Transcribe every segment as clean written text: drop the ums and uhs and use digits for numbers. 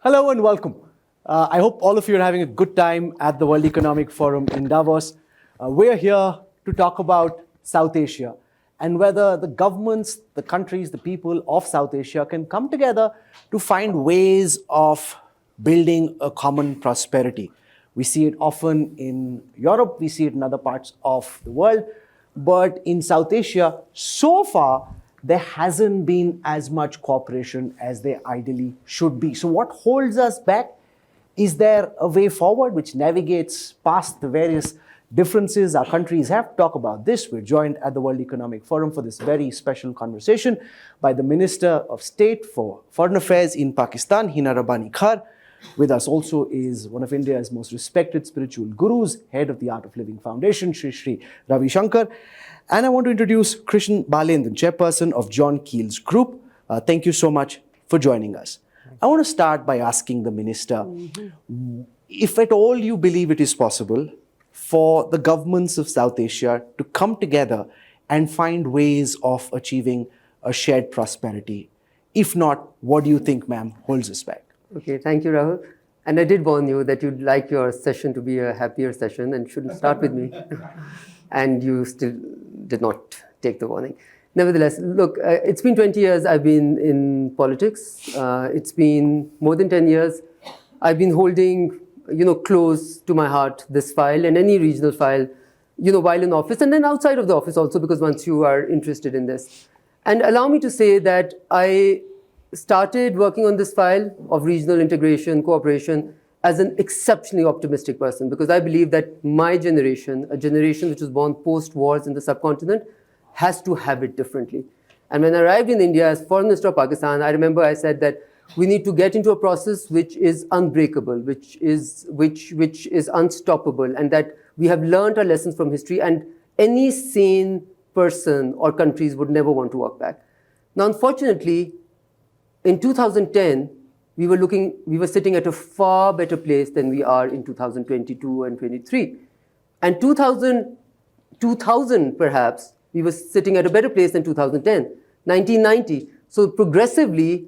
Hello and welcome. I hope all of you are having a good time at the World Economic Forum in Davos. We're here to talk about South Asia and whether the governments, the countries, the people of South Asia can come together to find ways of building a common prosperity. We see it often in Europe, we see it in other parts of the world, but in South Asia, so far, there hasn't been as much cooperation as there ideally should be. So what holds us back? Is there a way forward which navigates past the various differences our countries have? To talk about this, we're joined at the World Economic Forum for this very special conversation by the Minister of State for Foreign Affairs in Pakistan, Hina Rabbani Khar. With us also is one of India's most respected spiritual gurus, head of the Art of Living Foundation, Shri Ravi Shankar. And I want to introduce Krishan Balendran, chairperson of John Keel's group. Thank you so much for joining us. I want to start by asking the minister, if at all you believe it is possible for the governments of South Asia to come together and find ways of achieving a shared prosperity. If not, what do you think, ma'am, holds us back? Okay, thank you, Rahul. And I did warn you that you'd like your session to be a happier session and shouldn't start with me. And you still did not take the warning. Nevertheless, look, it's been 20 years I've been in politics. It's been more than 10 years. I've been holding, close to my heart this file and any regional file, while in office and then outside of the office also, because once you are interested in this. And allow me to say that I started working on this file of regional integration, cooperation, as an exceptionally optimistic person, because I believe that my generation, a generation which was born post-wars in the subcontinent, has to have it differently. And when I arrived in India as Foreign Minister of Pakistan, I remember I said that we need to get into a process which is unbreakable, which is unstoppable, and that we have learned our lessons from history, and any sane person or countries would never want to walk back. Now, unfortunately, in 2010, we were sitting at a far better place than we are in 2022 and 23. And 2000 perhaps, we were sitting at a better place than 2010, 1990. So progressively,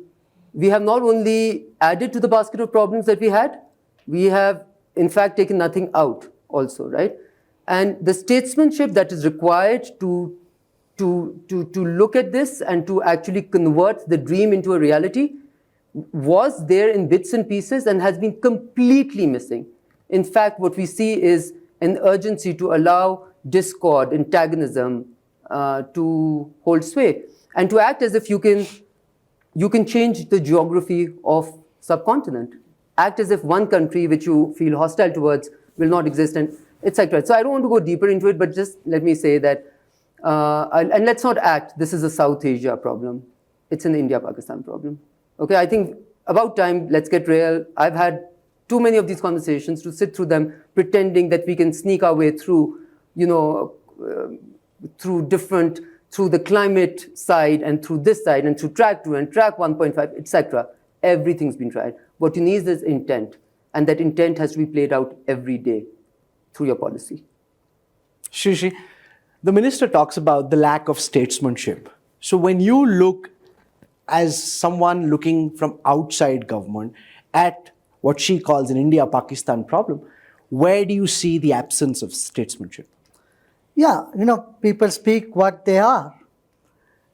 we have not only added to the basket of problems that we had, we have in fact taken nothing out also, right? And the statesmanship that is required to look at this and to actually convert the dream into a reality was there in bits and pieces and has been completely missing. In fact, what we see is an urgency to allow discord, antagonism to hold sway and to act as if you can change the geography of subcontinent. Act as if one country which you feel hostile towards will not exist, and etc. So I don't want to go deeper into it, but just let me say that, and let's not act, this is a South Asia problem. It's an India-Pakistan problem. Okay, I think about time, let's get real. I've had too many of these conversations to sit through them, pretending that we can sneak our way through, through the climate side and through this side and through track 2 and track 1.5, etc. Everything's been tried. What you need is intent. And that intent has to be played out every day through your policy. Shri, the minister talks about the lack of statesmanship. So when you look as someone looking from outside government at what she calls an India-Pakistan problem, where do you see the absence of statesmanship? Yeah, people speak what they are.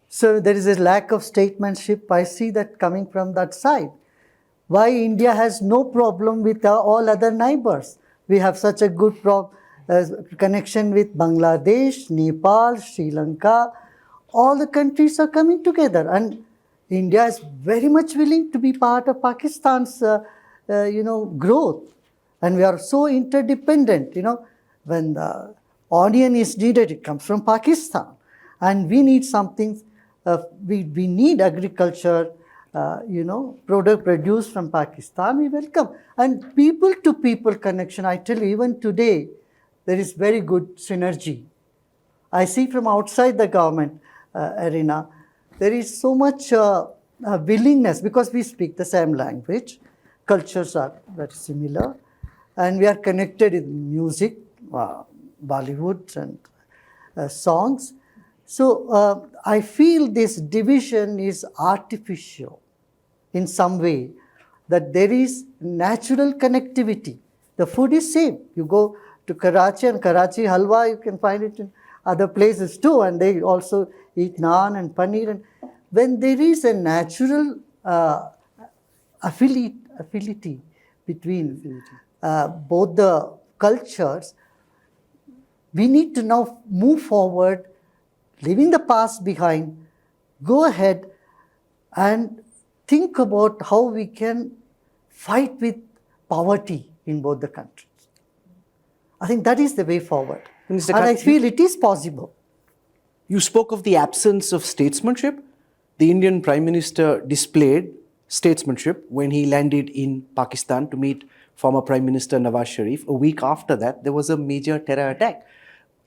So there is a lack of statesmanship. I see that coming from that side. Why India has no problem with all other neighbors? We have such a good connection with Bangladesh, Nepal, Sri Lanka. All the countries are coming together, and India is very much willing to be part of Pakistan's, growth. And we are so interdependent, when the onion is needed, it comes from Pakistan. And we need something, we need agriculture, product produced from Pakistan, we welcome. And people-to-people connection, I tell you, even today, there is very good synergy. I see from outside the government arena, there is so much willingness because we speak the same language, cultures are very similar, and we are connected in music, Bollywood and songs. So I feel this division is artificial in some way. that there is natural connectivity. The food is same. You go to Karachi, and Karachi halwa, you can find it in other places too, and they also eat naan and paneer. And when there is a natural affinity between both the cultures, we need to now move forward, leaving the past behind, go ahead and think about how we can fight with poverty in both the countries. I think that is the way forward. Mr. And I Khat, feel it is possible. You spoke of the absence of statesmanship. The Indian Prime Minister displayed statesmanship when he landed in Pakistan to meet former Prime Minister Nawaz Sharif. A week after that, there was a major terror attack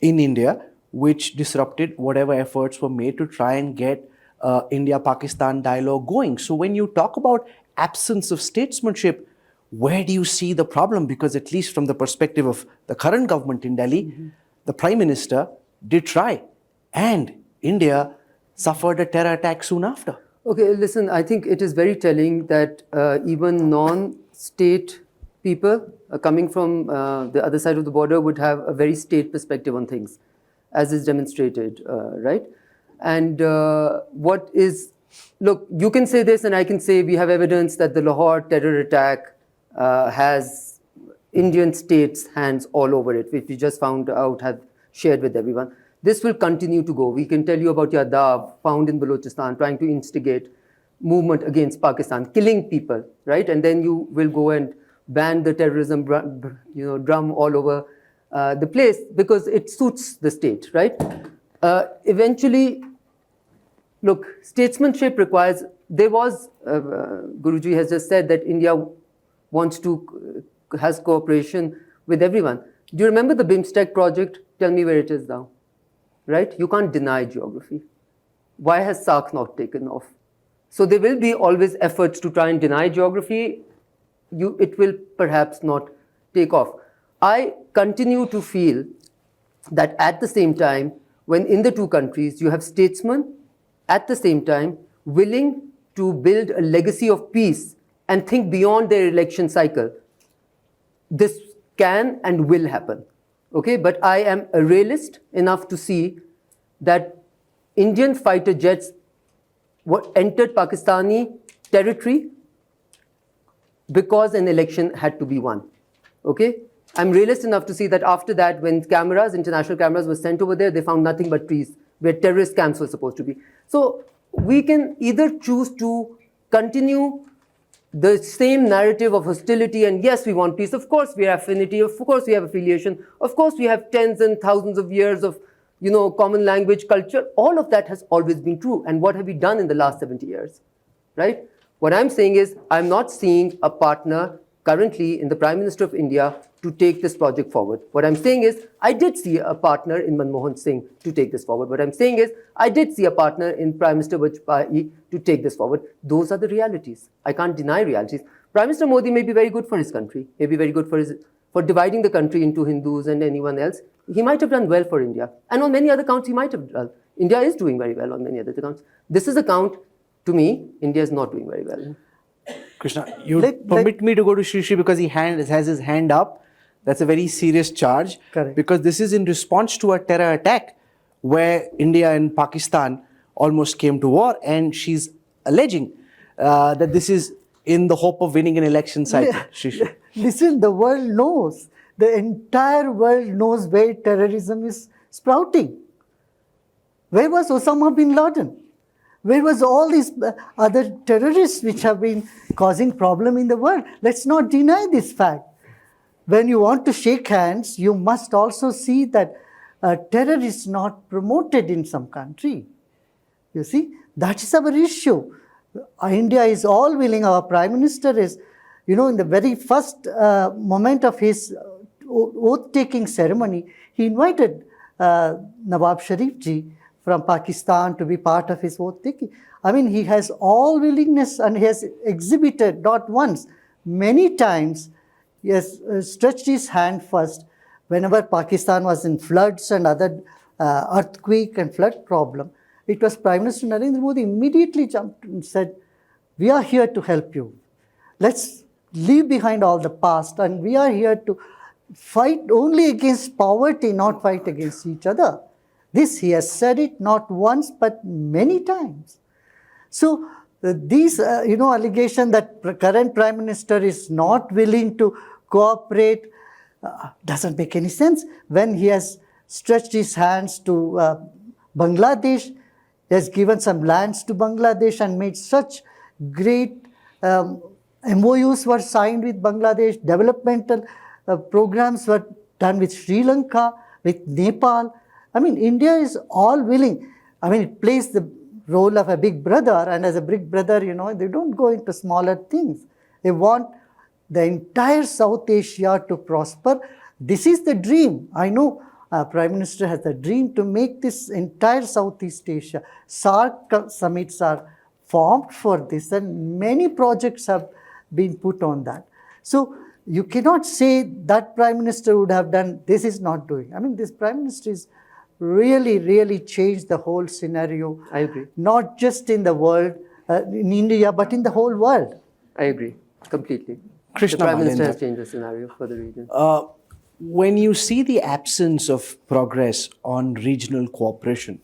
in India, which disrupted whatever efforts were made to try and get India-Pakistan dialogue going. So when you talk about absence of statesmanship, where do you see the problem? Because at least from the perspective of the current government in Delhi, the Prime Minister did try, and India suffered a terror attack soon after. Okay, listen, I think it is very telling that even non-state people coming from the other side of the border would have a very state perspective on things, as is demonstrated, right? And what is, look, you can say this and I can say we have evidence that the Lahore terror attack has Indian states' hands all over it, which we just found out, have shared with everyone. This will continue to go. We can tell you about Yadav, found in Balochistan, trying to instigate movement against Pakistan, killing people, right? And then you will go and ban the terrorism drum all over the place because it suits the state, right? Eventually, look, statesmanship requires, there was, Guruji has just said that India wants to, has cooperation with everyone. Do you remember the BIMSTEC project? Tell me where it is now, right? You can't deny geography. Why has SAARC not taken off? So there will be always efforts to try and deny geography. It will perhaps not take off. I continue to feel that at the same time, when in the two countries you have statesmen at the same time willing to build a legacy of peace and think beyond their election cycle, this can and will happen. Okay, but I am a realist enough to see that Indian fighter jets entered Pakistani territory because an election had to be won. Okay, I'm realist enough to see that after that, when cameras, international cameras were sent over there, they found nothing but trees where terrorist camps were supposed to be. So we can either choose to continue the same narrative of hostility and yes, we want peace. Of course, we have affinity. Of course, we have affiliation. Of course, we have tens and thousands of years of, common language, culture. All of that has always been true. And what have we done in the last 70 years, right? What I'm saying is, I'm not seeing a partner currently in the Prime Minister of India to take this project forward. What I'm saying is, I did see a partner in Manmohan Singh to take this forward. What I'm saying is, I did see a partner in Prime Minister Vajpayee to take this forward. Those are the realities. I can't deny realities. Prime Minister Modi may be very good for his country, may be very good for dividing the country into Hindus and anyone else. He might have done well for India. And on many other counts, he might have done. India is doing very well on many other counts. This is a count, to me, India is not doing very well. Krishna, you permit me to go to Shri because he has his hand up. That's a very serious charge. Correct. Because this is in response to a terror attack where India and Pakistan almost came to war, and she's alleging that this is in the hope of winning an election cycle. Listen, the world knows. The entire world knows where terrorism is sprouting. Where was Osama bin Laden? Where was all these other terrorists which have been causing problem in the world? Let's not deny this fact. When you want to shake hands, you must also see that terror is not promoted in some country. You see, that is our issue. India is all willing. Our Prime Minister is, in the very first moment of his oath-taking ceremony, he invited Nawab Sharif ji from Pakistan to be part of his oath-taking. I mean, he has all willingness and he has exhibited, not once, many times, he has stretched his hand first whenever Pakistan was in floods and other earthquake and flood problem. It was Prime Minister Narendra Modi immediately jumped and said, we are here to help you. Let's leave behind all the past, and we are here to fight only against poverty, not fight against each other. This he has said it not once but many times. So these allegation that current Prime Minister is not willing to cooperate doesn't make any sense when he has stretched his hands to Bangladesh. He has given some lands to Bangladesh and made such great MOUs were signed with Bangladesh, developmental programs were done with Sri Lanka, with Nepal. I mean, India is all willing. I mean, it plays the role of a big brother, and as a big brother, they don't go into smaller things. They want the entire South Asia to prosper. This is the dream. I know Prime Minister has the dream to make this entire Southeast Asia. SAARC summits are formed for this, and many projects have been put on that. So you cannot say that Prime Minister would have done, this is not doing. I mean, this Prime Minister is really changed the whole scenario. I agree. Not just in the world, in India, but in the whole world. I agree completely. Krishna the Prime Minister Malendra. has changed the scenario for the region. When you see the absence of progress on regional cooperation,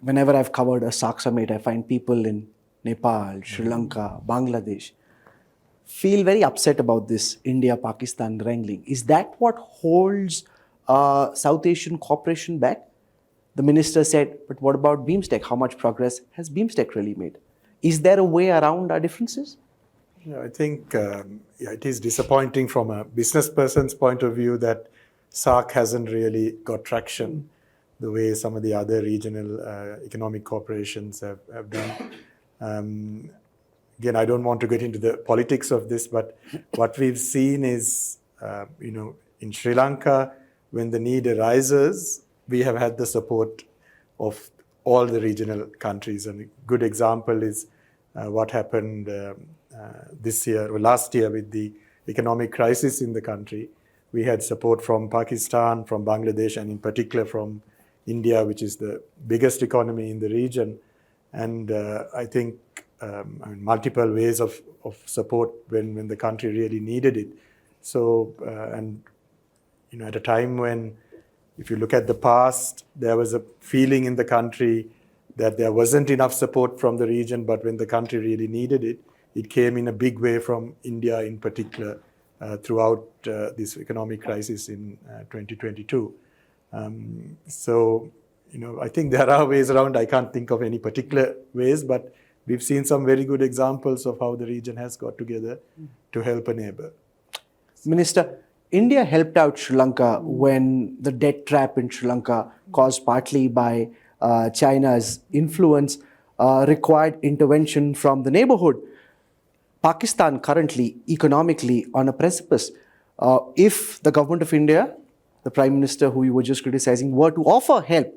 whenever I've covered a SAARC summit, I find people in Nepal, Sri Lanka, Bangladesh feel very upset about this India-Pakistan wrangling. Is that what holds South Asian cooperation back? The minister said, but what about BIMSTEC? How much progress has BIMSTEC really made? Is there a way around our differences? Yeah, I think it is disappointing from a business person's point of view that SAARC hasn't really got traction the way some of the other regional economic corporations have done. Again, I don't want to get into the politics of this, but what we've seen is, in Sri Lanka, when the need arises, we have had the support of all the regional countries. And a good example is what happened this year or last year with the economic crisis in the country. We had support from Pakistan, from Bangladesh, and in particular from India, which is the biggest economy in the region. And I think multiple ways of support when the country really needed it. So, at a time when, if you look at the past, there was a feeling in the country that there wasn't enough support from the region, but when the country really needed it, it came in a big way from India in particular throughout this economic crisis in 2022. I think there are ways around. I can't think of any particular ways, but we've seen some very good examples of how the region has got together to help a neighbor. Minister, India helped out Sri Lanka when the debt trap in Sri Lanka, caused partly by China's influence, required intervention from the neighborhood. Pakistan currently economically on a precipice. If the government of India, the Prime Minister who you were just criticizing, were to offer help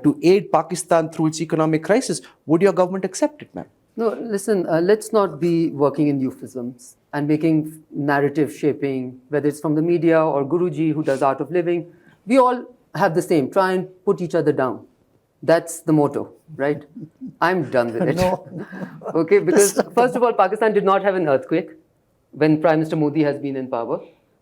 to aid Pakistan through its economic crisis, would your government accept it, ma'am? No, listen, let's not be working in euphemisms and making narrative shaping, whether it's from the media or Guruji who does art of living. We all have the same, try and put each other down. That's the motto, right? I'm done with it. No. Okay, because first of all, Pakistan did not have an earthquake when Prime Minister Modi has been in power.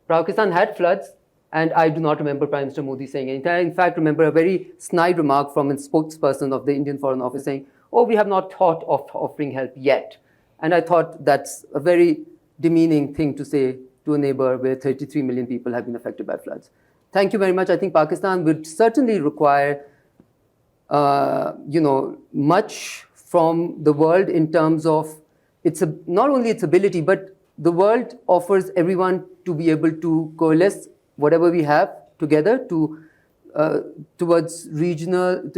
Pakistan had floods, and I do not remember Prime Minister Modi saying anything. I, in fact, remember a very snide remark from a spokesperson of the Indian Foreign Office saying, oh, we have not thought of offering help yet. And I thought that's a very demeaning thing to say to a neighbor where 33 million people have been affected by floods. Thank you very much. I think Pakistan would certainly require much from the world in terms of not only its ability, but the world offers everyone to be able to coalesce whatever we have together towards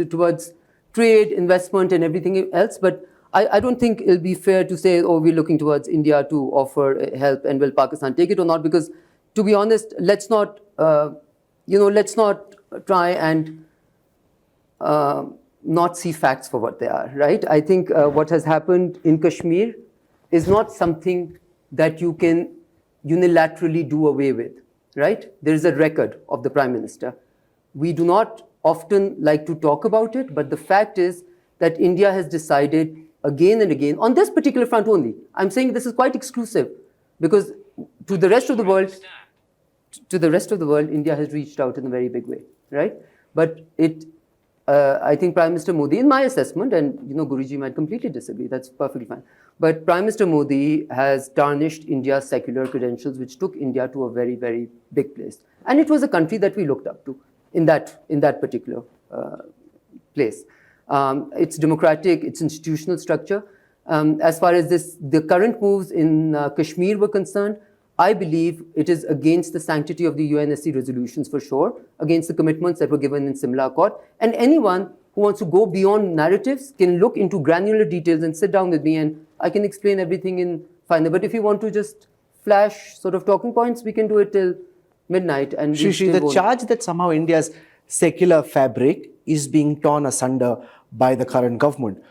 towards trade, investment, and everything else. But I don't think it'll be fair to say, oh, we're looking towards India to offer help, and will Pakistan take it or not? Because, to be honest, let's not try and not see facts for what they are, right? I think what has happened in Kashmir is not something that you can unilaterally do away with, right? There is a record of the Prime Minister. We do not often like to talk about it, but the fact is that India has decided again and again on this particular front only. I'm saying this is quite exclusive because to the rest of the world, India has reached out in a very big way, right? But I think Prime Minister Modi, in my assessment, and Guruji might completely disagree, that's perfectly fine. But Prime Minister Modi has tarnished India's secular credentials, which took India to a very, very big place. And it was a country that we looked up to in that particular place. It's democratic, it's institutional structure. As far as the current moves in Kashmir were concerned, I believe it is against the sanctity of the UNSC resolutions for sure, against the commitments that were given in Simla Accord. And anyone who wants to go beyond narratives can look into granular details and sit down with me and I can explain everything in final. But if you want to just flash sort of talking points, we can do it till midnight. And Shri, the charge that somehow India's secular fabric is being torn asunder by the current government.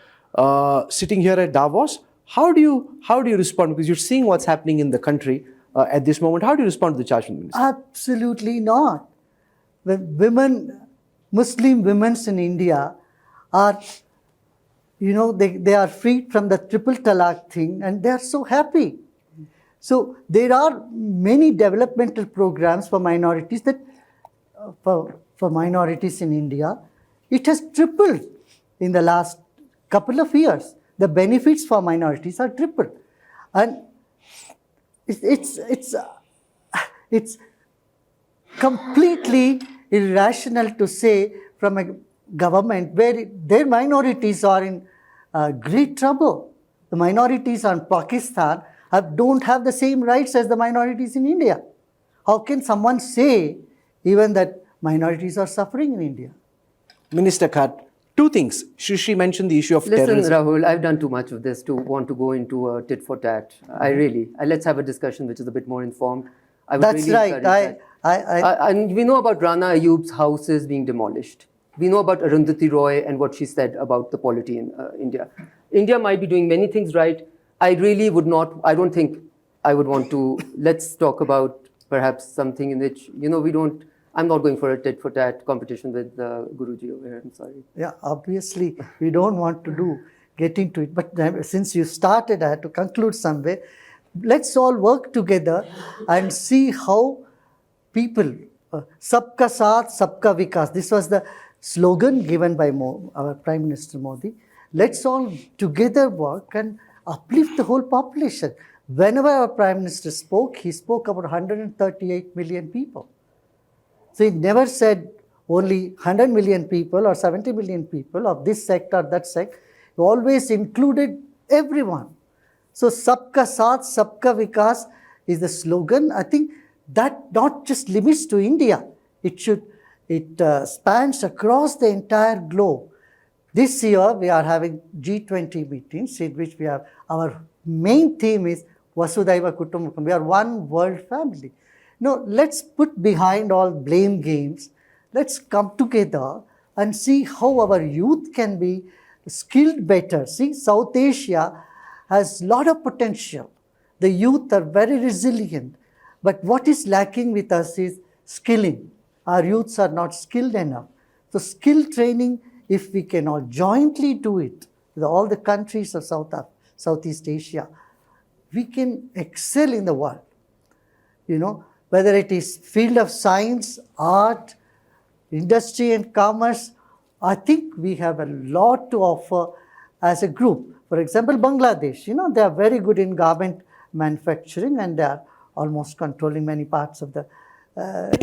Sitting here at Davos, how do you respond? Because you're seeing what's happening in the country at this moment. How do you respond to the charge from the minister? Absolutely not. The Muslim women in India are, they are freed from the triple talaq thing and they are so happy. So there are many developmental programs for minorities for minorities in India. It has tripled in the last couple of years. The benefits for minorities are tripled. And it's completely irrational to say from a government where their minorities are in great trouble. The minorities in Pakistan don't have the same rights as the minorities in India. How can someone say even that minorities are suffering in India? Minister Khat, two things. Shri mentioned the issue of terrorism. Listen, Rahul, I've done too much of this to want to go into a tit for tat. Let's have a discussion which is a bit more informed. That's right. And we know about Rana Ayub's houses being demolished. We know about Arundhati Roy and what she said about the polity in India. India might be doing many things right. I don't think I would want to, let's talk about perhaps something in which, I'm not going for a tit for tat competition with Guruji over here, I'm sorry. Yeah, obviously, we don't want to get into it. But since you started, I had to conclude somewhere. Let's all work together and see how people, Sabka Saath, Sabka Vikas. This was the slogan given by our Prime Minister Modi. Let's all together work and uplift the whole population. Whenever our Prime Minister spoke, he spoke about 138 million people. So he never said only 100 million people or 70 million people of this sect or that sect. He always included everyone. So Sabka Saath, Sabka Vikas is the slogan. I think that not just limits to India. It spans across the entire globe. This year we are having G20 meetings in which we have our main theme is Vasudhaiva Kutumbakam. We are one world family. No, let's put behind all blame games. Let's come together and see how our youth can be skilled better. See, South Asia has a lot of potential. The youth are very resilient. But what is lacking with us is skilling. Our youths are not skilled enough. So skill training, if we can all jointly do it, with all the countries of Southeast Asia, we can excel in the world. Whether it is field of science, art, industry and commerce, I think we have a lot to offer as a group. For example, Bangladesh, they are very good in garment manufacturing and they are almost controlling many parts of the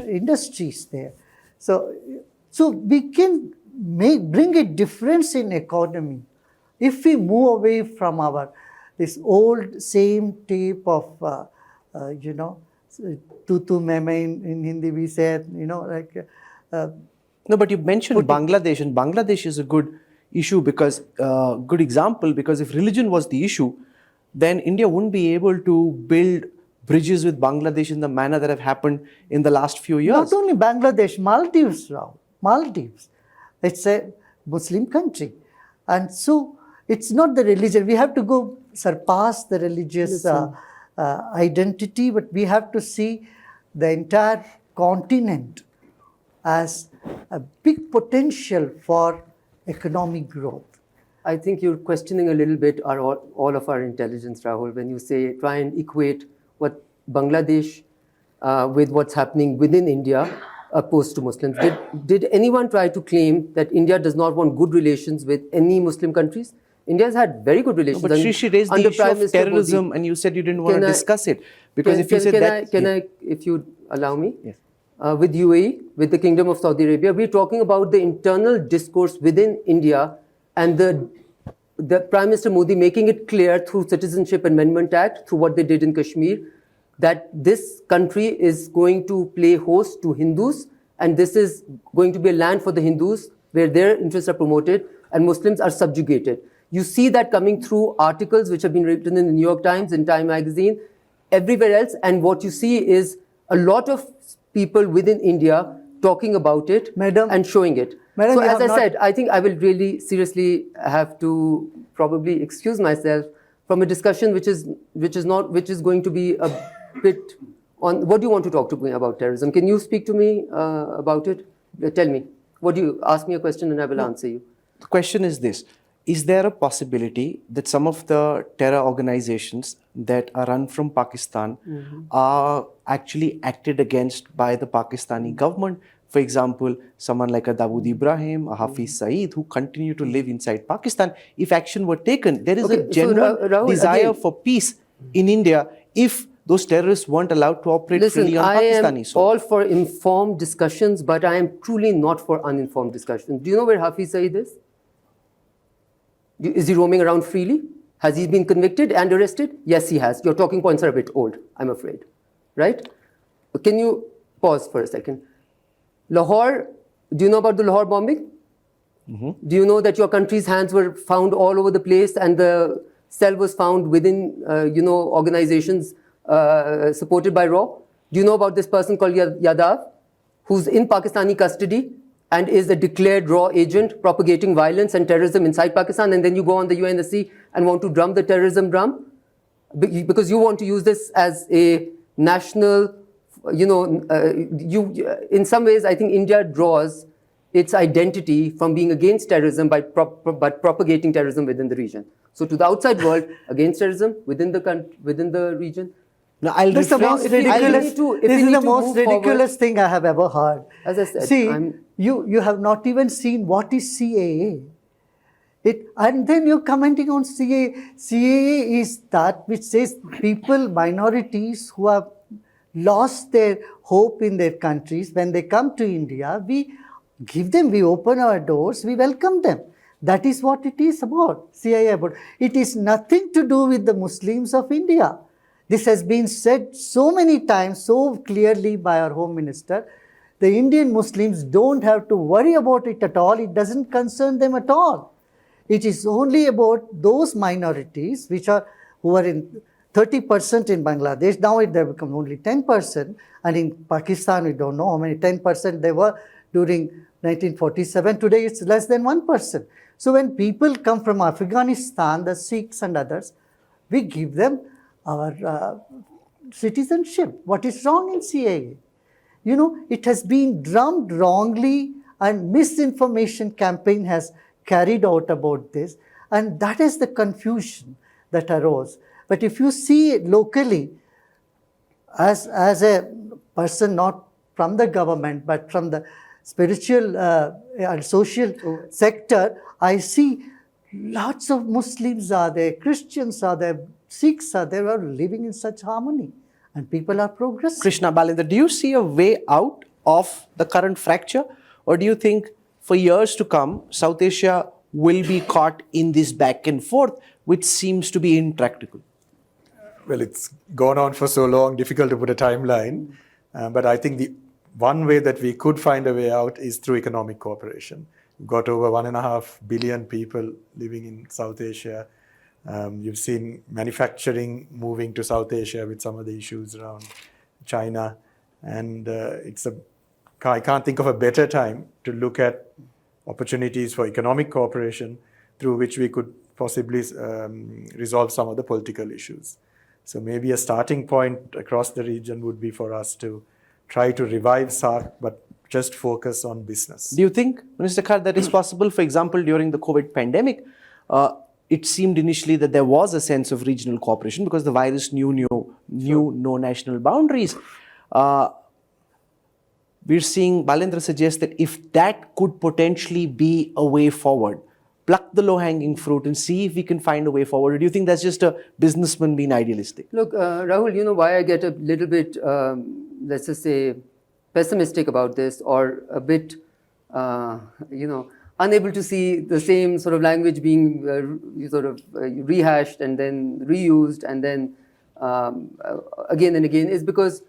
industries there. So we can bring a difference in economy if we move away from this old same tape of, tutu meme in Hindi we said, No, but you mentioned Bangladesh, and Bangladesh is a good issue good example, because if religion was the issue, then India wouldn't be able to build bridges with Bangladesh in the manner that have happened in the last few years. Not only Bangladesh, Maldives, Rao. Maldives. It's a Muslim country. And so it's not the religion. We have to go surpass the religious identity, but we have to see the entire continent as a big potential for economic growth. I think you're questioning a little bit all of our intelligence, Rahul, when you say try and equate what Bangladesh with what's happening within India opposed to Muslims. Did anyone try to claim that India does not want good relations with any Muslim countries? India has had very good relations. But Shrishi raised the under issue Prime of Minister terrorism, Modi. and you said you didn't want Can to I- discuss it. Because if you said that... Can I, if you allow me? Yes. With UAE, with the Kingdom of Saudi Arabia, we're talking about the internal discourse within India and the Prime Minister Modi making it clear through Citizenship Amendment Act, through what they did in Kashmir, that this country is going to play host to Hindus, and this is going to be a land for the Hindus where their interests are promoted and Muslims are subjugated. You see that coming through articles which have been written in the New York Times, in Time Magazine, everywhere else, and what you see is a lot of people within India talking about it and showing it. Madam, so you as have I said, I think I will really seriously have to probably excuse myself from a discussion which is going to be a bit on. What do you want to talk to me about terrorism? Can you speak to me about it? Tell me. What do you ask me a question and I will answer you. The question is this. Is there a possibility that some of the terror organizations that are run from Pakistan are actually acted against by the Pakistani government? For example, someone like a Dawood Ibrahim, a Hafiz Saeed, who continue to live inside Pakistan. If action were taken, there is a genuine Rahul, desire again, for peace in India if those terrorists weren't allowed to operate freely on Pakistani soil. I am all for informed discussions, but I am truly not for uninformed discussions. Do you know where Hafiz Saeed is? Is he roaming around freely? Has he been convicted and arrested? Yes, he has. Your talking points are a bit old, I'm afraid. Right? Can you pause for a second? Lahore, do you know about the Lahore bombing? Mm-hmm. Do you know that your country's hands were found all over the place and the cell was found within, organizations supported by RAW? Do you know about this person called Yadav, who's in Pakistani custody and is a declared RAW agent propagating violence and terrorism inside Pakistan, and then you go on the UNSC and want to drum the terrorism drum? Because you want to use this as a national, in some ways, I think India draws its identity from being against terrorism by propagating terrorism within the region. So to the outside world, against terrorism, within the region. Now, I'll This is the most ridiculous, this is the most ridiculous thing I have ever heard. As I said, see, you have not even seen what is CAA. And then you're commenting on CAA. CAA is that which says people, minorities who have lost their hope in their countries, when they come to India, we give them, we open our doors, we welcome them. That is what it is about, CAA about. It is nothing to do with the Muslims of India. This has been said so many times, so clearly by our Home Minister. The Indian Muslims don't have to worry about it at all. It doesn't concern them at all. It is only about those minorities who are in 30% in Bangladesh. Now they have become only 10%. And in Pakistan, we don't know how many 10% they were during 1947. Today, it's less than 1%. So when people come from Afghanistan, the Sikhs and others, we give them our citizenship. What is wrong in CAA? It has been drummed wrongly, and misinformation campaign has carried out about this, and that is the confusion that arose. But if you see it locally, as a person not from the government but from the spiritual and social sector, I see lots of Muslims are there, Christians are there, Sikhs are there, are living in such harmony, and people are progressing. Krishna Balendra, do you see a way out of the current fracture, or do you think for years to come, South Asia will be caught in this back and forth, which seems to be intractable? Well, it's gone on for so long, difficult to put a timeline. But I think the one way that we could find a way out is through economic cooperation. We've got over 1.5 billion people living in South Asia. You've seen manufacturing moving to South Asia with some of the issues around China. And I can't think of a better time to look at opportunities for economic cooperation through which we could possibly resolve some of the political issues. So maybe a starting point across the region would be for us to try to revive SAARC, but just focus on business. Do you think, Minister Khar, that is possible? For example, during the COVID pandemic, it seemed initially that there was a sense of regional cooperation because the virus knew no national boundaries. We're seeing Balendra suggest that if that could potentially be a way forward, pluck the low-hanging fruit and see if we can find a way forward. Or do you think that's just a businessman being idealistic? Look, Rahul, you know why I get a little bit, let's just say, pessimistic about this, or a bit, unable to see the same sort of language being rehashed and then reused and then again and again, is because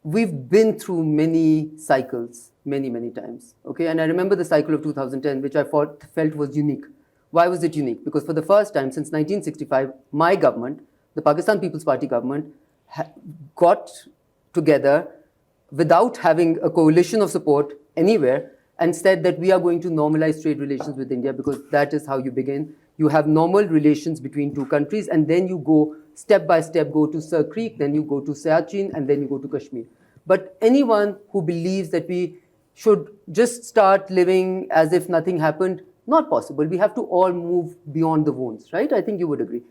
we've been through many cycles, many times. Okay, and I remember the cycle of 2010, which I felt was unique. Why was it unique? Because for the first time since 1965, my government, the Pakistan People's Party government, got together without having a coalition of support anywhere and said that we are going to normalize trade relations with India, because that is how you begin. You have normal relations between two countries, and then you go step by step, go to Sir Creek, then you go to Siachen, and then you go to Kashmir. But anyone who believes that we should just start living as if nothing happened, not possible. We have to all move beyond the wounds, right? I think you would agree.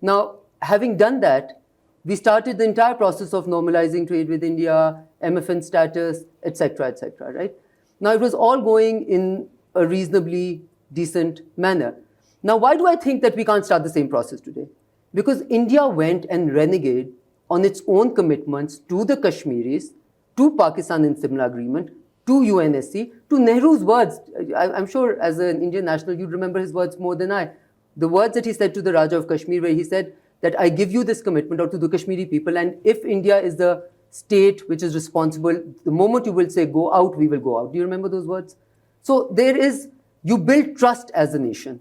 Now, having done that, we started the entire process of normalizing trade with India, MFN status, etc., right? Now, it was all going in a reasonably decent manner. Now, why do I think that we can't start the same process today? Because India went and reneged on its own commitments to the Kashmiris, to Pakistan in Simla Agreement, to UNSC, to Nehru's words. I'm sure as an Indian national, you'd remember his words more than I. The words that he said to the Raja of Kashmir, where he said that I give you this commitment, or to the Kashmiri people, and if India is the state which is responsible, the moment you will say go out, we will go out. Do you remember those words? So there is, you build trust as a nation.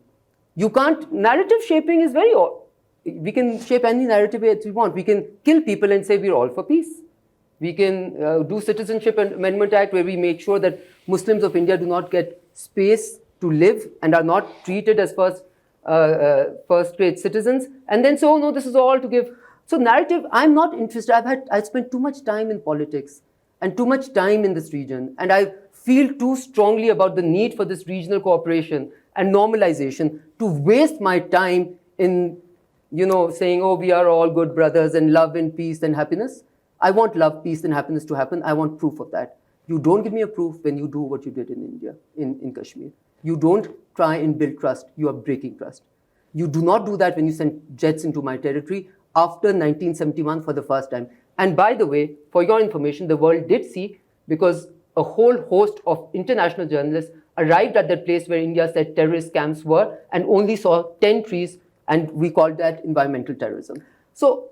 You can't, narrative shaping is very, we can shape any narrative as we want. We can kill people and say we're all for peace. We can do Citizenship Amendment Act, where we make sure that Muslims of India do not get space to live and are not treated as first-rate citizens, and then say, oh no, this is all to give. So narrative, I'm not interested. I've spent too much time in politics and too much time in this region, and I feel too strongly about the need for this regional cooperation and normalization to waste my time in, saying, oh, we are all good brothers and love and peace and happiness. I want love, peace and happiness to happen. I want proof of that. You don't give me a proof when you do what you did in India, in Kashmir. You don't try and build trust. You are breaking trust. You do not do that when you send jets into my territory after 1971 for the first time. And by the way, for your information, the world did see, because a whole host of international journalists arrived at that place where India said terrorist camps were, and only saw 10 trees, and we called that environmental terrorism. So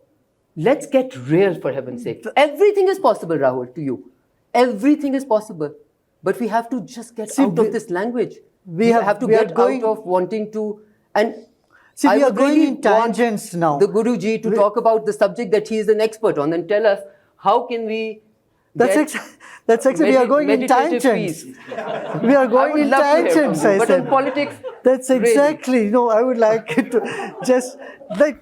let's get real, for heaven's sake. Everything is possible, Rahul, to you. Everything is possible. But we have to just get out of this language. We have to get out of wanting to... And see, I we are would going really in tangents now. the Guruji to talk about the subject that he is an expert on, and tell us how can we That's actually, we are going in meditative tangents. peace. We are going in love to hear from tangents, you, I but said. on politics, That's really. exactly, I would like it to just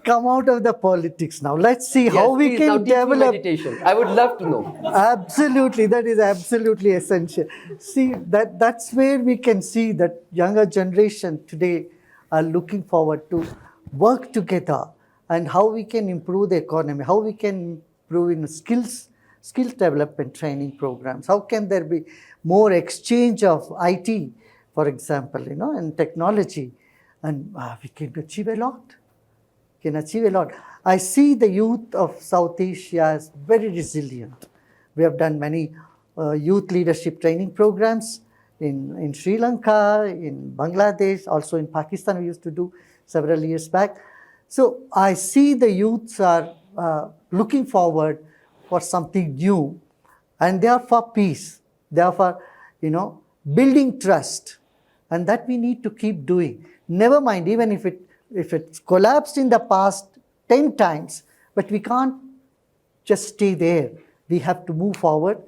come out of the politics now. Let's see how we please, now can teach me develop. meditation. I would love to know. Absolutely, that is absolutely essential. See, that's where we can see that younger generation today are looking forward to work together, and how we can improve the economy, how we can improve in skill development training programs. How can there be more exchange of IT, for example, and technology, and we can achieve a lot. I see the youth of South Asia as very resilient. We have done many youth leadership training programs in Sri Lanka, in Bangladesh, also in Pakistan we used to do several years back. So I see the youths are looking forward for something new, and they are for peace. They are for, building trust, and that we need to keep doing. Never mind, even if it's collapsed in the past 10 times, but we can't just stay there. We have to move forward,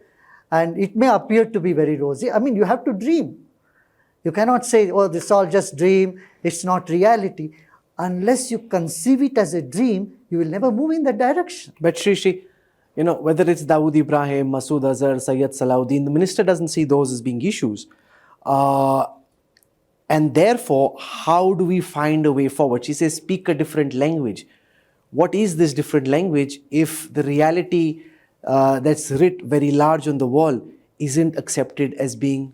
and it may appear to be very rosy. I mean, you have to dream. You cannot say, oh, this is all just dream, it's not reality. Unless you conceive it as a dream, you will never move in that direction. But Shri, whether it's Dawood Ibrahim, Masood Azhar, Syed Salahuddin, the minister doesn't see those as being issues. And therefore, how do we find a way forward? She says, speak a different language. What is this different language if the reality that's writ very large on the wall isn't accepted as being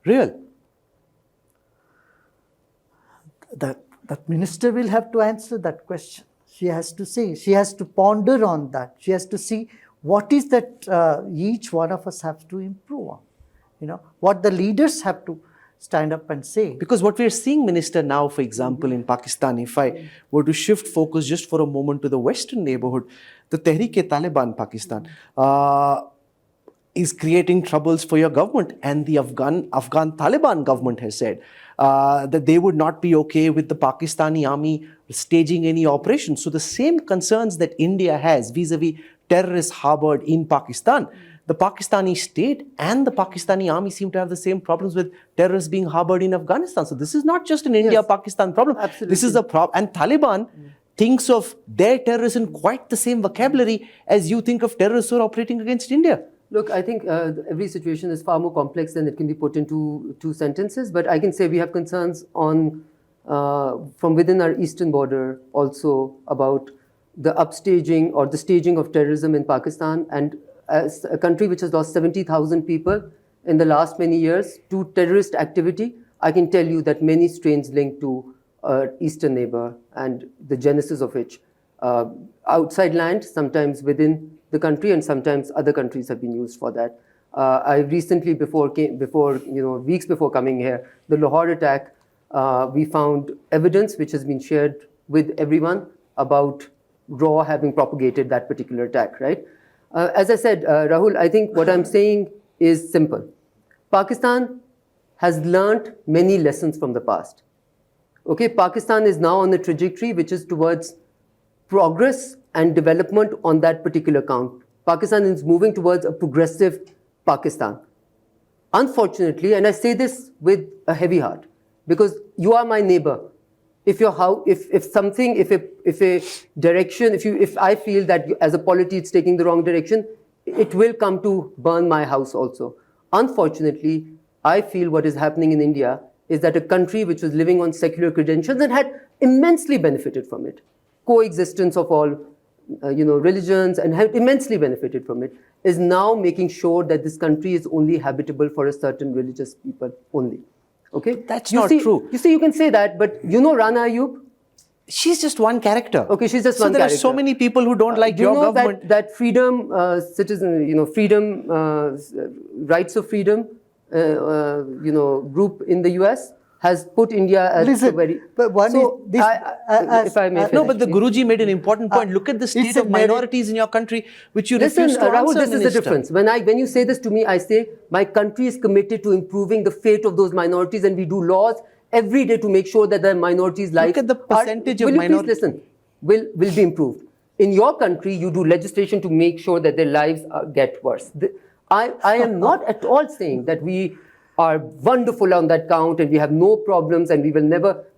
real? That minister will have to answer that question. She has to say, she has to ponder on that. She has to see what is that each one of us have to improve on. What the leaders have to stand up and say. Because what we're seeing, Minister, now, for example, in Pakistan, if I were to shift focus just for a moment to the Western neighborhood, the Tehreek-e-Taliban Pakistan is creating troubles for your government. And the Afghan Taliban government has said that they would not be okay with the Pakistani army staging any operation. So the same concerns that India has vis-a-vis terrorists harbored in Pakistan, the Pakistani state and the Pakistani army seem to have the same problems with terrorists being harbored in Afghanistan. So this is not just an India-Pakistan problem. Absolutely. This is a problem. And Taliban thinks of their terrorists in quite the same vocabulary as you think of terrorists who are operating against India. Look, I think every situation is far more complex than it can be put into two sentences. But I can say we have concerns on from within our eastern border also about the upstaging or the staging of terrorism in Pakistan, and as a country which has lost 70,000 people in the last many years to terrorist activity, I can tell you that many strains linked to our eastern neighbor and the genesis of which outside land, sometimes within the country, and sometimes other countries have been used for that. I recently, weeks before coming here, the Lahore attack, we found evidence which has been shared with everyone about RAW having propagated that particular attack, right? As I said, Rahul, I think what I'm saying is simple. Pakistan has learned many lessons from the past. Okay, Pakistan is now on a trajectory which is towards progress and development on that particular count. Pakistan is moving towards a progressive Pakistan. Unfortunately, and I say this with a heavy heart, because you are my neighbor. If I feel that as a polity it's taking the wrong direction, it will come to burn my house also. Unfortunately, I feel what is happening in India is that a country which was living on secular credentials and had immensely benefited from it, coexistence of all religions, and have immensely benefited from it, is now making sure that this country is only habitable for a certain religious people only. Okay? That's not true. You see, you can say that, but you know Rana Ayub? She's just one character. Okay, she's just one character. So there are so many people who don't like your government. That freedom, freedom, rights of freedom, group in the US has put India as a very... But if I may finish, no, but the Guruji made an important point. Look at the state of minorities in your country, which you refuse to answer, Rahul, this Minister. is the difference. When you say this to me, I say, my country is committed to improving the fate of those minorities, and we do laws every day to make sure that the minorities' lives... Look at the percentage of minorities... Please listen, will be improved. In your country, you do legislation to make sure that their lives get worse. I am not at all saying that we are wonderful on that count and we have no problems and we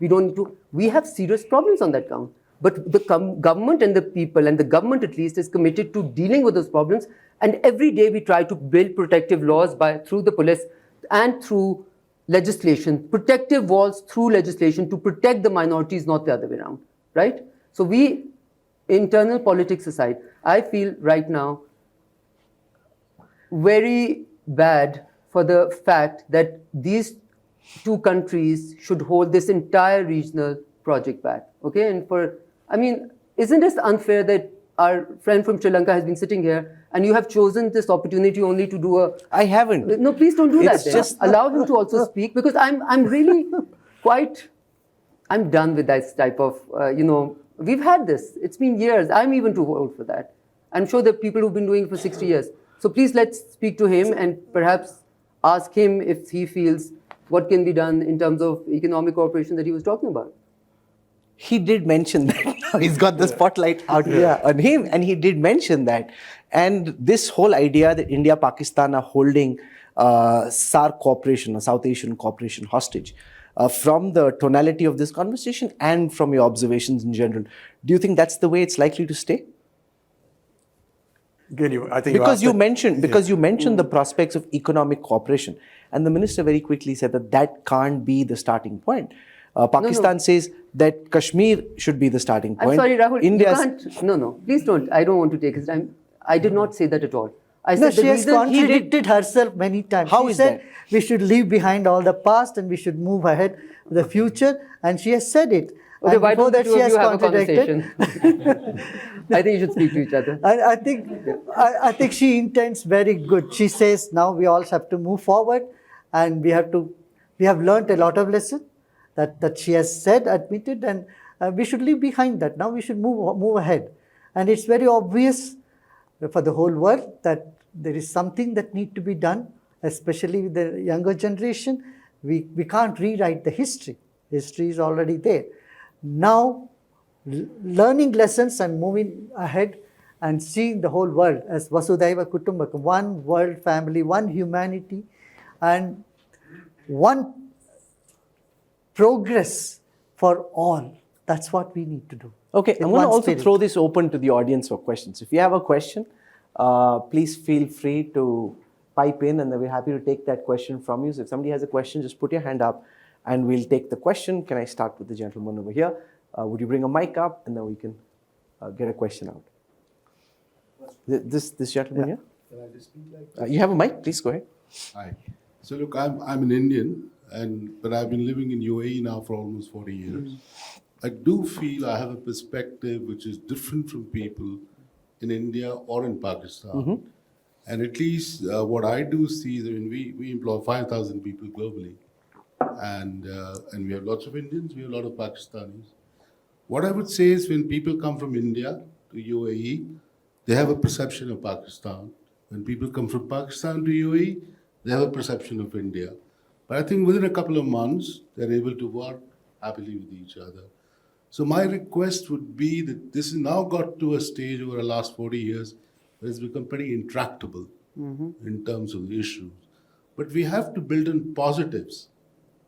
don't need to. We have serious problems on that count. But the government and the people, and the government at least, is committed to dealing with those problems. And every day we try to build protective laws through the police and through legislation, protective walls through legislation to protect the minorities, not the other way around, right? So internal politics aside, I feel right now very bad for the fact that these two countries should hold this entire regional project back, okay? And isn't it unfair that our friend from Sri Lanka has been sitting here and you have chosen this opportunity only to do I haven't. No, please don't do It's that. just allow him to also speak, because I'm really I'm done with that type of, we've had this. It's been years. I'm even too old for that. I'm sure there are people who've been doing it for 60 years. So please let's speak to him and perhaps ask him if he feels what can be done in terms of economic cooperation that he was talking about. He did mention that. Now he's got the spotlight out on him, and he did mention that. And this whole idea that India, Pakistan are holding SAARC cooperation or South Asian cooperation hostage, from the tonality of this conversation and from your observations in general, do you think that's the way it's likely to stay? Again, I think because you asked mentioned the prospects of economic cooperation, and the minister very quickly said that can't be the starting point. Pakistan says that Kashmir should be the starting point. I'm sorry, Rahul. India's, You can't. No. Please don't. I don't want to take his time. I did not say that at all. I No, said the she has reason he did. contradicted herself many times. How She is said that? we should leave behind all the past and we should move ahead to the future, and she has said it. Okay, And why before don't the that, two she of has you have a contradicted. conversation? I think you should speak to each other. I think she intends very good. She says now we all have to move forward, and we have learned a lot of lessons that she has said, admitted, and we should leave behind that. Now we should move ahead, and it's very obvious for the whole world that there is something that needs to be done, especially with the younger generation. We can't rewrite the history. History is already there. Now, learning lessons and moving ahead and seeing the whole world as Vasudhaiva Kutumbakam, one world family, one humanity, and one progress for all. That's what we need to do. Okay, in I'm going to one also spirit. throw this open to the audience for questions. If you have a question, please feel free to pipe in, and then we're happy to take that question from you. So if somebody has a question, just put your hand up and we'll take the question. Can I start with the gentleman over here? Would you bring a mic up, and then we can get a question out? This gentleman here? Can I just speak like that? You have a mic? Please go ahead. Hi. So look, I'm an Indian, but I've been living in UAE now for almost 40 years. I do feel I have a perspective which is different from people in India or in Pakistan. And at least what I do see is, I mean, we employ 5,000 people globally, and we have lots of Indians, we have a lot of Pakistanis. What I would say is, when people come from India to UAE, they have a perception of Pakistan. When people come from Pakistan to UAE, they have a perception of India. But I think within a couple of months, they're able to work happily with each other. So my request would be that this has now got to a stage over the last 40 years where it's become pretty intractable in terms of the issues. But we have to build on positives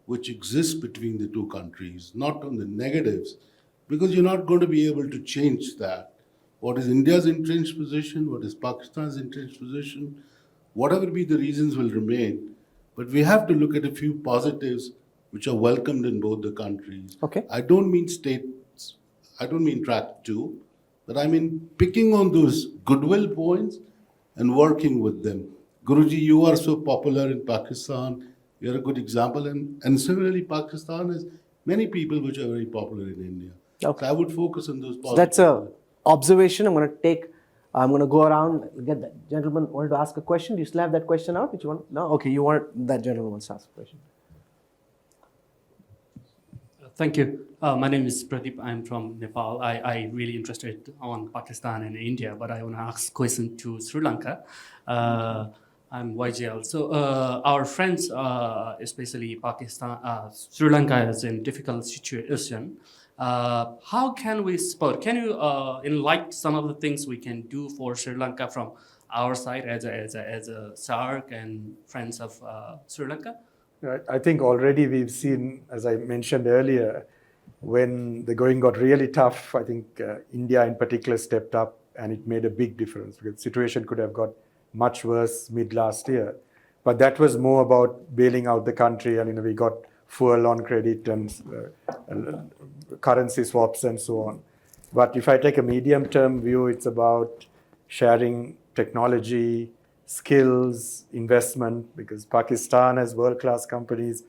which exist between the two countries, not on the negatives, because you're not going to be able to change that. What is India's entrenched position, what is Pakistan's entrenched position, whatever be the reasons will remain. But we have to look at a few positives which are welcomed in both the countries. Okay. I don't mean states, I don't mean track two, but I mean picking on those goodwill points and working with them. Guruji, you are so popular in Pakistan, you're a good example, and similarly Pakistan has many people which are very popular in India. Okay. So I would focus on those positives. That's a observation. I'm going to go around, get that gentleman wanted to ask a question. Do you still have that question out? Which you want? No? Okay, that gentleman wants to ask a question. Thank you. My name is Pradeep. I'm from Nepal. I really interested on Pakistan and India, but I want to ask question to Sri Lanka. I'm YGL. So our friends, especially Pakistan, Sri Lanka is in difficult situation. How can we support? Can you enlighten some of the things we can do for Sri Lanka from our side as a SAARC and friends of Sri Lanka? Right. I think already we've seen, as I mentioned earlier, when the going got really tough, I think India in particular stepped up, and it made a big difference, because the situation could have got much worse mid last year. But that was more about bailing out the country, and we got fuel on credit and currency swaps and so on. But if I take a medium-term view, it's about sharing technology, skills, investment, because Pakistan has world-class companies,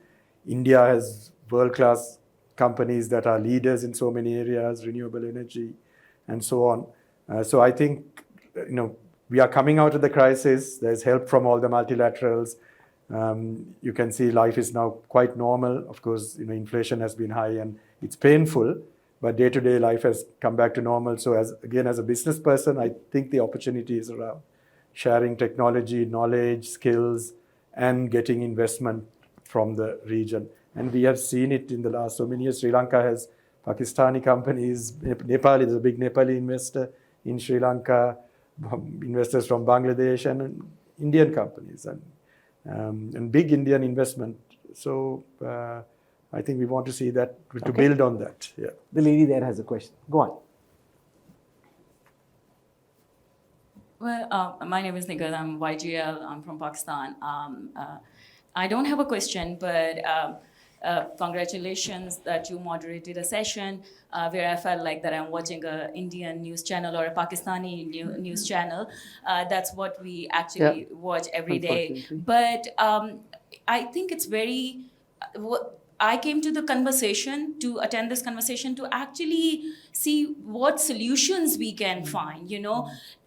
India has world-class companies that are leaders in so many areas, renewable energy, and so on. So I think, we are coming out of the crisis. There's help from all the multilaterals. You can see life is now quite normal. Of course, inflation has been high and it's painful, but day-to-day life has come back to normal. So as a business person, I think the opportunity is around sharing technology, knowledge, skills, and getting investment from the region. And we have seen it in the last so many years. Sri Lanka has Pakistani companies. Nepal is a big Nepali investor in Sri Lanka, investors from Bangladesh, and Indian companies, and big Indian investment. So I think we want to see that, to build on that. Yeah. The lady there has a question. Go on. Well, my name is Nigar. I'm YGL. I'm from Pakistan. I don't have a question, but congratulations that you moderated a session where I felt like that I'm watching an Indian news channel or a Pakistani news channel. That's what we actually watch every day. Unfortunately. But I think it's very. I came to the conversation to attend this conversation to actually see what solutions we can find,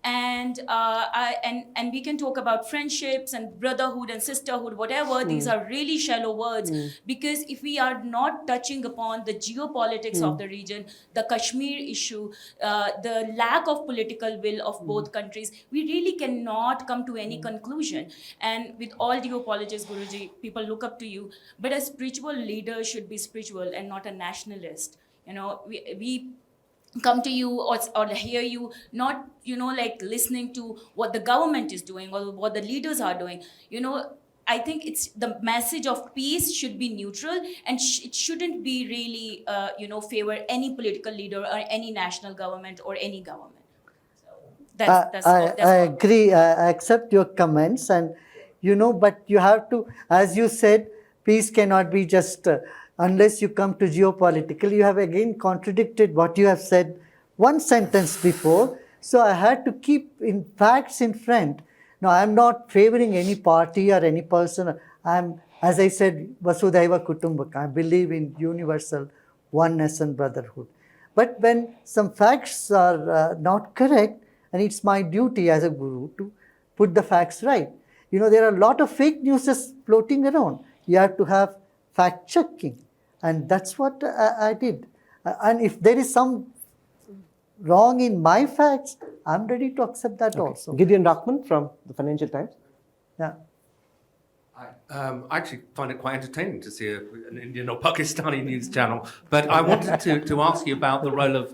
and and we can talk about friendships and brotherhood and sisterhood, whatever. These are really shallow words because if we are not touching upon the geopolitics of the region, the Kashmir issue, the lack of political will of both countries, we really cannot come to any conclusion. And with all due apologies, Guruji, people look up to you, but a spiritual leader should be spiritual and not a nationalist. We come to you or hear you not like listening to what the government is doing or what the leaders are doing. I think it's the message of peace should be neutral, and it shouldn't be really favor any political leader or any national government or any government. So that's I agree. I accept your comments, and but you have to, as you said, peace cannot be just unless you come to geopolitical. You have again contradicted what you have said one sentence before. So I had to keep in facts in front. Now, I'm not favoring any party or any person. I'm, as I said, Vasudhaiva Kutumbaka. I believe in universal oneness and brotherhood. But when some facts are not correct, and it's my duty as a guru to put the facts right. There are a lot of fake news floating around. You have to have fact checking, and that's what I did. And if there is some wrong in my facts, I'm ready to accept that also. Gideon Rachman from the Financial Times. Yeah. I actually find it quite entertaining to see an Indian or Pakistani news channel. But I wanted to ask you about the role of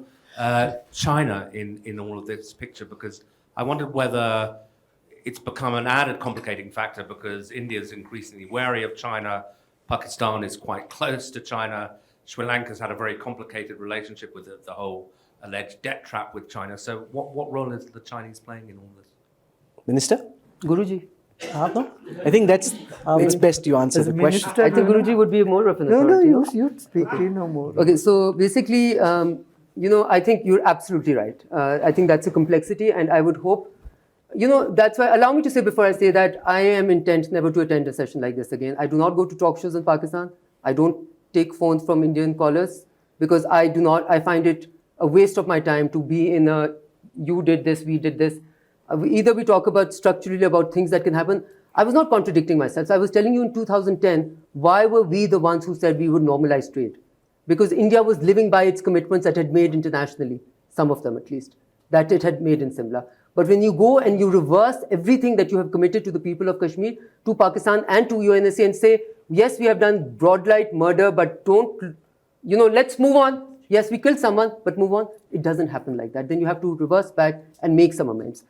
China in all of this picture, because I wondered whether it's become an added complicating factor because India is increasingly wary of China. Pakistan is quite close to China. Sri Lanka's had a very complicated relationship with the whole alleged debt trap with China. So what role is the Chinese playing in all this? Minister? Guruji. I think it's best you answer the question. I think Guruji would be more of an No, authority. you speak, you know more. Okay, so basically, I think you're absolutely right. I think that's a complexity, and I would hope, that's why, allow me to say before I say that, I am intent never to attend a session like this again. I do not go to talk shows in Pakistan. I don't take phones from Indian callers because I find it a waste of my time to be in a, you did this, we did this. Either we talk about structurally about things that can happen. I was not contradicting myself. So I was telling you in 2010, why were we the ones who said we would normalize trade? Because India was living by its commitments that it had made internationally, some of them at least, that it had made in Simla. But when you go and you reverse everything that you have committed to the people of Kashmir, to Pakistan and to UNSC and say, yes, we have done broad light murder, but don't, let's move on. Yes, we killed someone, but move on. It doesn't happen like that. Then you have to reverse back and make some amends.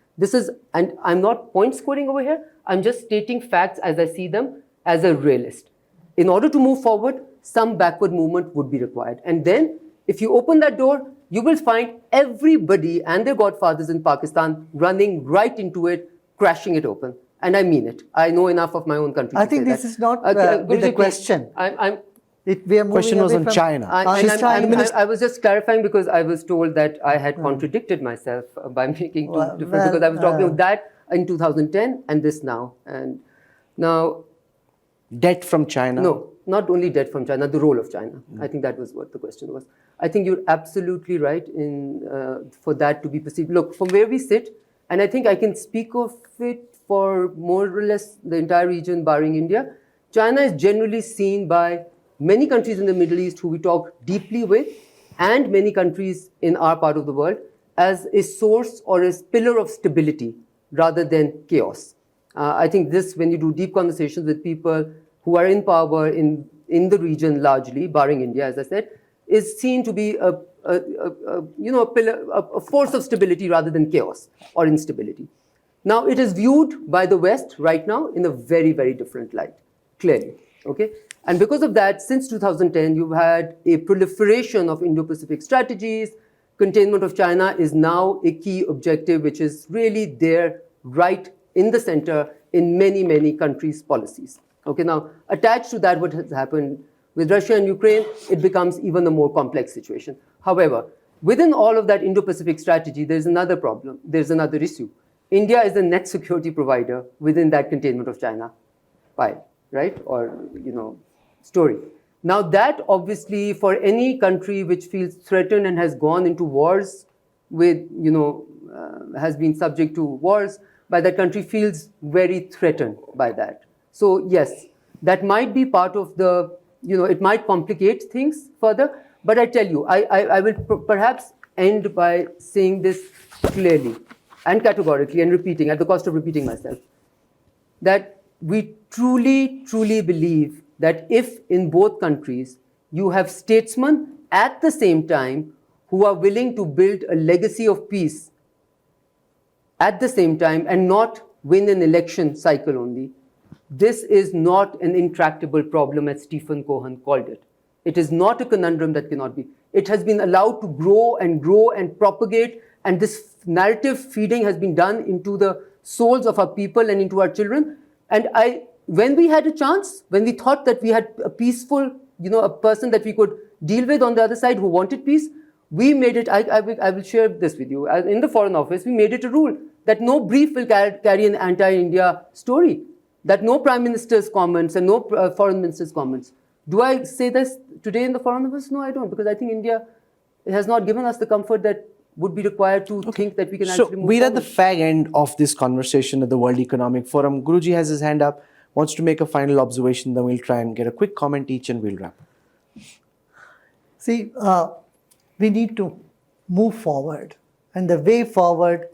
And I'm not point scoring over here. I'm just stating facts as I see them as a realist. In order to move forward, some backward movement would be required. And then if you open that door, you will find everybody and their godfathers in Pakistan running right into it, crashing it open. And I mean it. I know enough of my own country. I think this is not with the question. The question was on China. I was just clarifying because I was told that I had contradicted myself by making two different, because I was talking about that in 2010 and this now. And now... Debt from China? No, not only debt from China, the role of China. I think that was what the question was. I think you're absolutely right for that to be perceived. Look, from where we sit, and I think I can speak of it for more or less the entire region barring India, China is generally seen by many countries in the Middle East who we talk deeply with, and many countries in our part of the world, as a source or a pillar of stability rather than chaos. I think this, when you do deep conversations with people who are in power in the region largely, barring India, as I said, is seen to be a pillar, a force of stability rather than chaos or instability. Now, it is viewed by the West right now in a very, very different light, clearly. Okay? And because of that, since 2010, you've had a proliferation of Indo-Pacific strategies, containment of China is now a key objective, which is really there right in the center in many, many countries' policies. Okay, now attached to that, what has happened with Russia and Ukraine, it becomes even a more complex situation. However, within all of that Indo-Pacific strategy, there's another problem, there's another issue. India is a net security provider within that containment of China pile, right? Or, story. Now that obviously for any country which feels threatened and has gone into wars with, has been subject to wars by that country, feels very threatened by that. So yes, that might be part of the, it might complicate things further, but I tell you, I will perhaps end by saying this clearly and categorically and repeating, at the cost of repeating myself, that we truly, truly believe that if in both countries you have statesmen at the same time who are willing to build a legacy of peace at the same time and not win an election cycle only, this is not an intractable problem as Stephen Cohen called it. It is not a conundrum that cannot be. It has been allowed to grow and propagate, and this narrative feeding has been done into the souls of our people and into our children. And when we had a chance, when we thought that we had a peaceful, a person that we could deal with on the other side who wanted peace, we made it, I will share this with you. In the Foreign Office, we made it a rule that no brief will carry an anti-India story, that no Prime Minister's comments and no Foreign Minister's comments. Do I say this today in the Foreign Office? No, I don't, because I think India has not given us the comfort that would be required to think that we can actually move we're at the forward. fag end of this conversation at the World Economic Forum. Guruji has his hand up, wants to make a final observation, then we'll try and get a quick comment each and we'll wrap. See, we need to move forward. And the way forward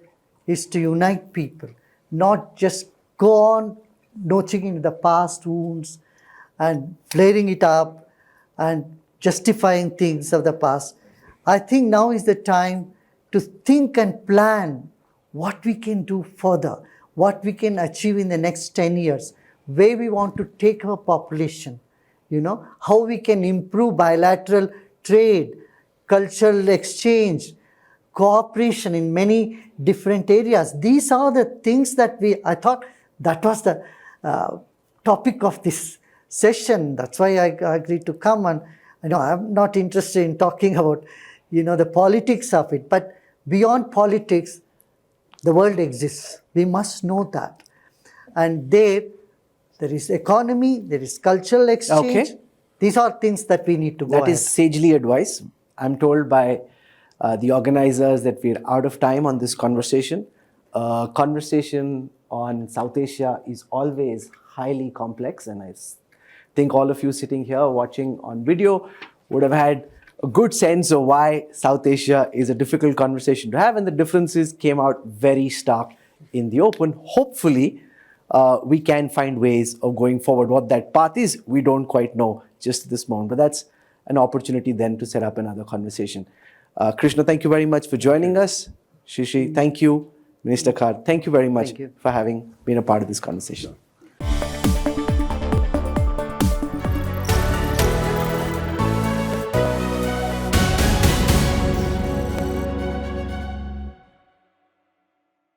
is to unite people, not just go on notching into the past wounds and flaring it up and justifying things of the past. I think now is the time to think and plan what we can do further, what we can achieve in the next 10 years, where we want to take our population, how we can improve bilateral trade, cultural exchange, cooperation in many different areas. These are the things that I thought that was the topic of this session. That's why I agreed to come. And I'm not interested in talking about, the politics of it. But beyond politics, the world exists. We must know that. And there is economy, there is cultural exchange. Okay. These are things that we need to go That ahead. is sagely advice. I'm told by the organizers that we're out of time on this conversation. Conversation on South Asia is always highly complex, and I think all of you sitting here watching on video would have had a good sense of why South Asia is a difficult conversation to have, and the differences came out very stark in the open. Hopefully, we can find ways of going forward. What that path is, we don't quite know just at this moment, but that's an opportunity then to set up another conversation. Krishna, thank you very much for joining us. Shishi, thank you. Minister Kar, thank you very much Thank you. for having been a part of this conversation.